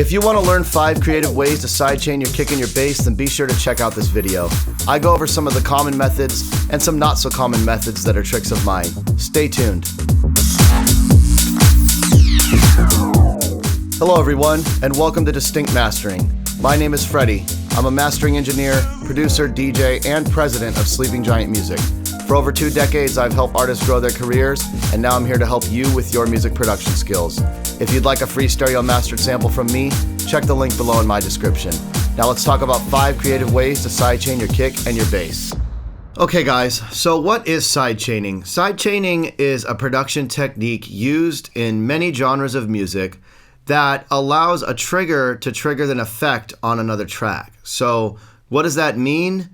If you want to learn 5 creative ways to sidechain your kick and your bass, then be sure to check out this video. I go over some of the common methods and some not so common methods that are tricks of mine. Stay tuned. Hello everyone, and welcome to Distinct Mastering. My name is Freddie. I'm a mastering engineer, producer, DJ, and president of Sleeping Giant Music. For over 2 decades, I've helped artists grow their careers, and now I'm here to help you with your music production skills. If you'd like a free stereo mastered sample from me, check the link below in my description. Now let's talk about 5 creative ways to sidechain your kick and your bass. Okay guys, so what is sidechaining? Sidechaining is a production technique used in many genres of music that allows a trigger to trigger an effect on another track. So what does that mean?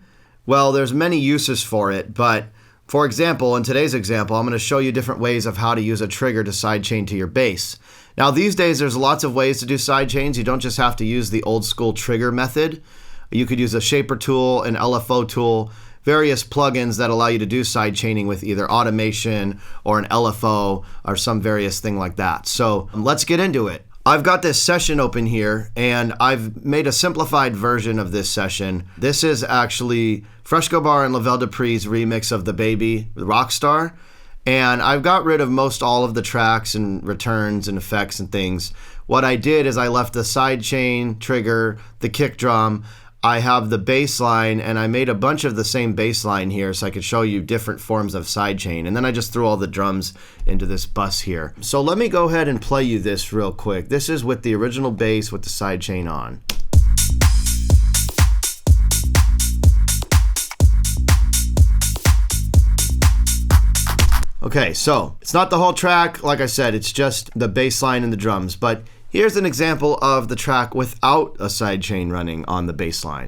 Well, there's many uses for it, but for example, in today's example, I'm going to show you different ways of how to use a trigger to sidechain to your bass. Now these days there's lots of ways to do sidechains. You don't just have to use the old school trigger method. You could use a shaper tool, an LFO tool, various plugins that allow you to do sidechaining with either automation or an LFO or some various thing like that. So let's get into it. I've got this session open here and I've made a simplified version of this session. This is actually Fresco Bar and Lavelle Dupree's remix of The Baby, Rockstar. And I've got rid of most all of the tracks and returns and effects and things. What I did is I left the sidechain trigger, the kick drum. I have the bass line, and I made a bunch of the same bass line here so I could show you different forms of sidechain. And then I just threw all the drums into this bus here. So let me go ahead and play you this real quick. This is with the original bass with the sidechain on. Okay, so it's not the whole track. Like I said, it's just the bass line and the drums. But here's an example of the track without a sidechain running on the bass line.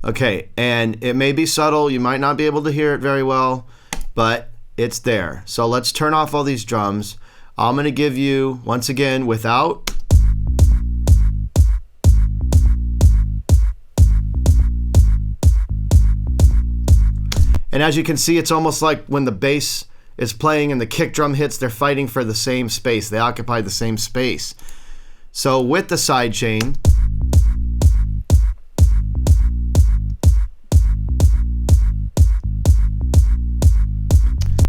Okay, and it may be subtle. You might not be able to hear it very well, but it's there. So let's turn off all these drums. I'm going to give you, once again, without. And as you can see, it's almost like when the bass is playing and the kick drum hits, they're fighting for the same space. They occupy the same space. So with the sidechain,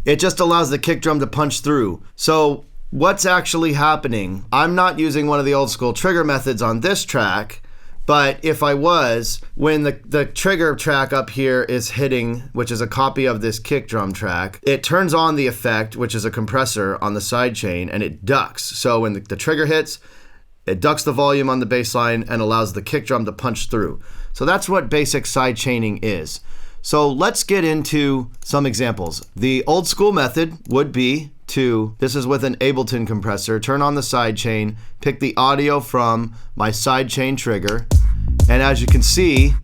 it just allows the kick drum to punch through. So what's actually happening? I'm not using one of the old school trigger methods on this track. But if I was, when the trigger track up here is hitting, which is a copy of this kick drum track, it turns on the effect, which is a compressor on the sidechain, and it ducks. So when the trigger hits, it ducks the volume on the bass line and allows the kick drum to punch through. So that's what basic sidechaining is. So let's get into some examples. The old school method would be to, this is with an Ableton compressor, turn on the sidechain, pick the audio from my sidechain trigger, and as you can see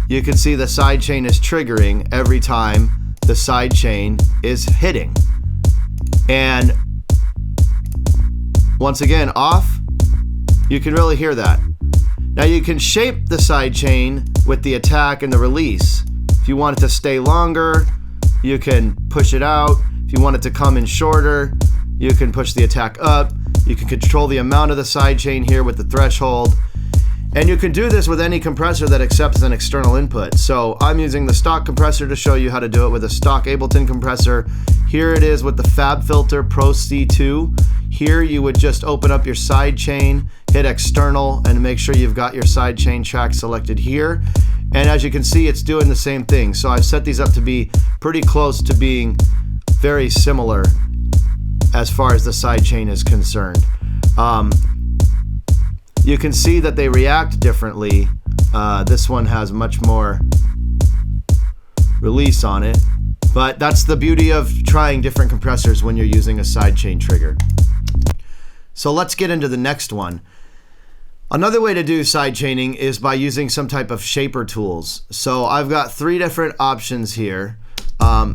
the sidechain is triggering every time the sidechain is hitting. And once again, off, you can really hear that. Now you can shape the sidechain with the attack and the release. If you want it to stay longer, you can push it out. If you want it to come in shorter, you can push the attack up. You can control the amount of the sidechain here with the threshold. And you can do this with any compressor that accepts an external input. So I'm using the stock compressor to show you how to do it with a stock Ableton compressor. Here it is with the FabFilter Pro C2. Here you would just open up your sidechain, hit external, and make sure you've got your sidechain track selected here. And as you can see, it's doing the same thing. So I've set these up to be pretty close to being very similar as far as the sidechain is concerned. You can see that they react differently. This one has much more release on it, but that's the beauty of trying different compressors when you're using a sidechain trigger. So let's get into the next one. Another way to do sidechaining is by using some type of shaper tools. So I've got 3 different options here.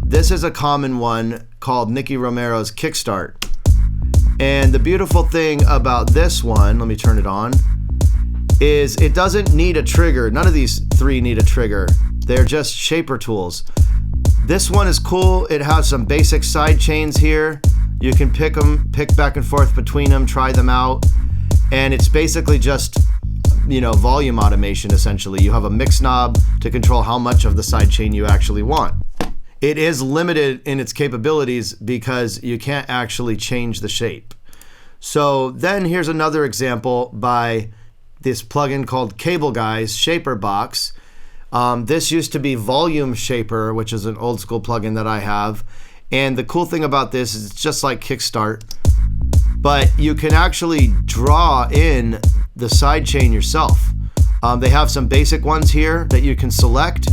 This is a common one called Nicky Romero's Kickstart. And the beautiful thing about this one, let me turn it on, is it doesn't need a trigger. None of these 3 need a trigger. They're just shaper tools. This one is cool. It has some basic side chains here. You can pick back and forth between them, try them out. And it's basically just, volume automation essentially. You have a mix knob to control how much of the side chain you actually want. It is limited in its capabilities because you can't actually change the shape. So then here's another example by this plugin called Cable Guy's Shaper Box. This used to be Volume Shaper, which is an old school plugin that I have. And the cool thing about this is it's just like Kickstart, but you can actually draw in the sidechain yourself. They have some basic ones here that you can select,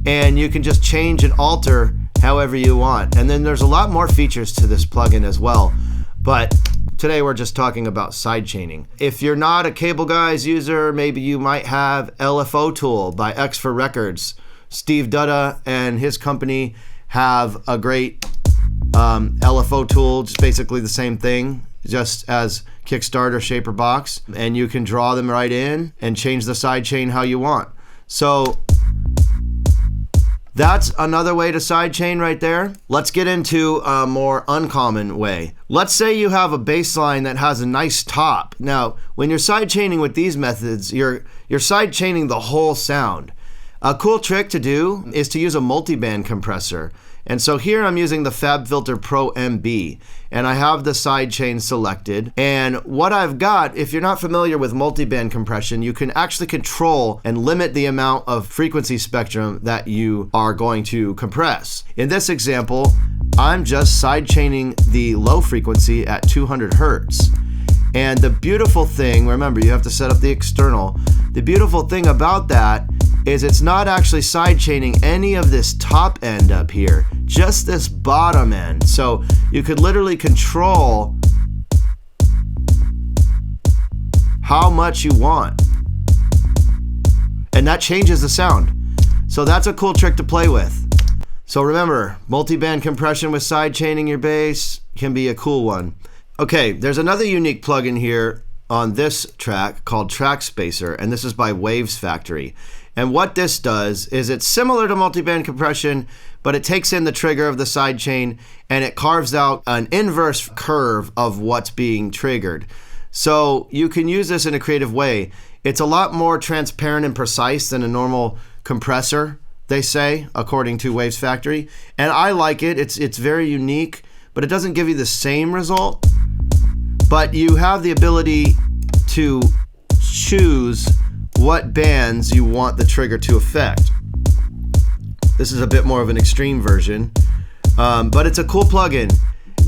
and you can just change and alter however you want. And then there's a lot more features to this plugin as well, but today we're just talking about sidechaining. If you're not a Cable Guys user, maybe you might have LFO Tool by X for Records. Steve Dutta and his company have a great LFO tool, just basically the same thing, just as Kickstarter Shaper Box, and you can draw them right in and change the sidechain how you want. So that's another way to sidechain right there. Let's get into a more uncommon way. Let's say you have a bass line that has a nice top. Now, when you're sidechaining with these methods, you're sidechaining the whole sound. A cool trick to do is to use a multiband compressor. And so here I'm using the FabFilter Pro MB, and I have the sidechain selected. And what I've got, if you're not familiar with multiband compression, you can actually control and limit the amount of frequency spectrum that you are going to compress. In this example, I'm just sidechaining the low frequency at 200 Hertz. And the beautiful thing, remember, you have to set up the external. The beautiful thing about that is it's not actually sidechaining any of this top end up here, just this bottom end. So you could literally control how much you want, and that changes the sound. So that's a cool trick to play with. So remember, multiband compression with sidechaining your bass can be a cool one. Okay, there's another unique plugin here on this track called Track Spacer, and this is by Waves Factory. And what this does is it's similar to multiband compression, but it takes in the trigger of the sidechain and it carves out an inverse curve of what's being triggered. So you can use this in a creative way. It's a lot more transparent and precise than a normal compressor, they say, according to Waves Factory. And I like it. It's very unique, but it doesn't give you the same result. But you have the ability to choose what bands you want the trigger to affect. This is a bit more of an extreme version, but it's a cool plugin.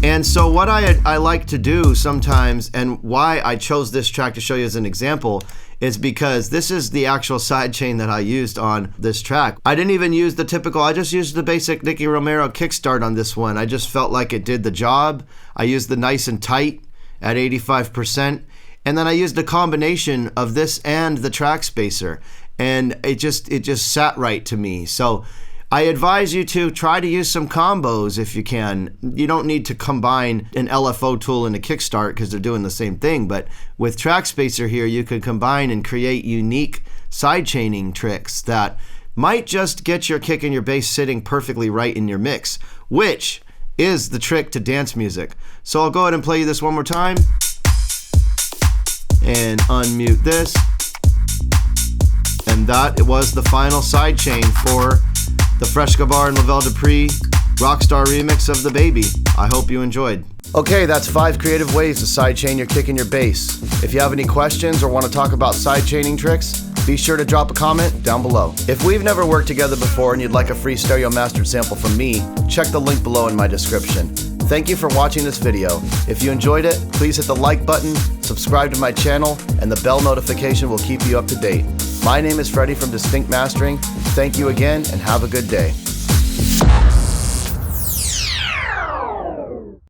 And so what I like to do sometimes, and why I chose this track to show you as an example, is because this is the actual sidechain that I used on this track. I didn't even use the typical, I just used the basic Nicky Romero kickstart on this one. I just felt like it did the job. I used the nice and tight at 85%. And then I used a combination of this and the track spacer, and it just sat right to me. So I advise you to try to use some combos if you can. You don't need to combine an LFO tool and a kickstart because they're doing the same thing, but with track spacer here, you could combine and create unique sidechaining tricks that might just get your kick and your bass sitting perfectly right in your mix, which is the trick to dance music. So I'll go ahead and play you this one more time. And unmute this, and that it was the final sidechain for the Freshka Bar and Lavelle Dupree Rockstar remix of The Baby. I hope you enjoyed. Okay, that's 5 creative ways to sidechain your kick and your bass. If you have any questions or want to talk about sidechaining tricks, be sure to drop a comment down below. If we've never worked together before and you'd like a free stereo mastered sample from me, check the link below in my description. Thank you for watching this video. If you enjoyed it, please hit the like button, subscribe to my channel, and the bell notification will keep you up to date. My name is Freddie from Distinct Mastering. Thank you again, and have a good day.